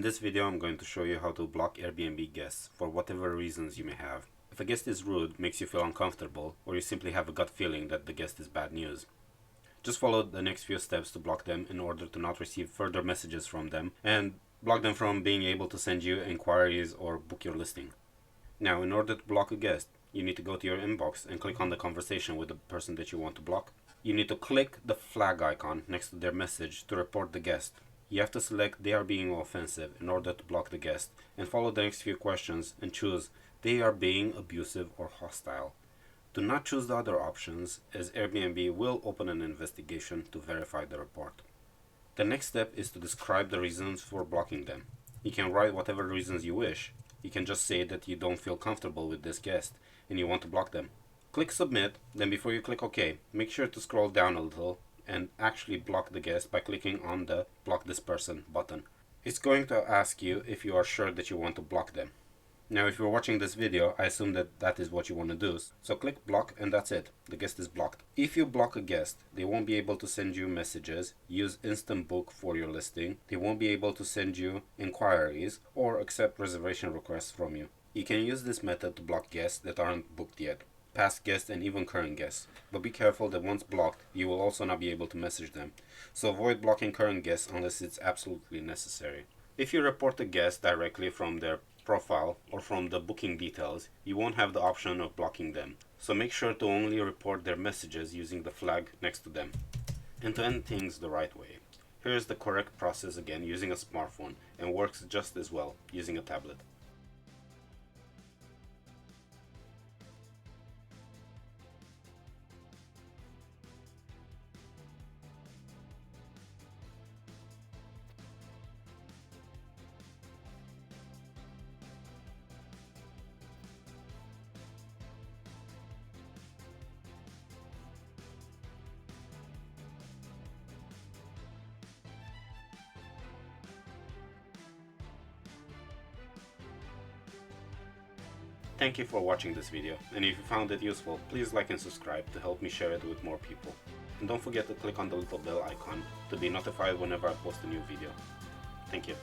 In this video I'm going to show you how to block Airbnb guests for whatever reasons you may have. If a guest is rude, makes you feel uncomfortable, or you simply have a gut feeling that the guest is bad news, just follow the next few steps to block them in order to not receive further messages from them and block them from being able to send you inquiries or book your listing. Now, in order to block a guest, you need to go to your inbox and click on the conversation with the person that you want to block. You need to click the flag icon next to their message to report the guest. You have to select they are being offensive in order to block the guest, and follow the next few questions and choose they are being abusive or hostile. Do not choose the other options, as Airbnb will open an investigation to verify the report. The next step is to describe the reasons for blocking them. You can write whatever reasons you wish. You can just say that you don't feel comfortable with this guest and you want to block them. Click submit, then before you click OK, make sure to scroll down a little and actually block the guest by clicking on the block this person button. It's going to ask you if you are sure that you want to block them. Now, if you're watching this video, I assume that that is what you want to do. So click block and that's it. The guest is blocked. If you block a guest, they won't be able to send you messages, use instant book for your listing. They won't be able to send you inquiries or accept reservation requests from you. You can use this method to block guests that aren't booked yet, past guests and even current guests. But be careful that once blocked, you will also not be able to message them. So avoid blocking current guests unless it's absolutely necessary. If you report a guest directly from their profile or from the booking details, you won't have the option of blocking them. So make sure to only report their messages using the flag next to them. And to end things the right way, here is the correct process again using a smartphone, and works just as well using a tablet. Thank you for watching this video, and if you found it useful, please like and subscribe to help me share it with more people. And don't forget to click on the little bell icon to be notified whenever I post a new video. Thank you.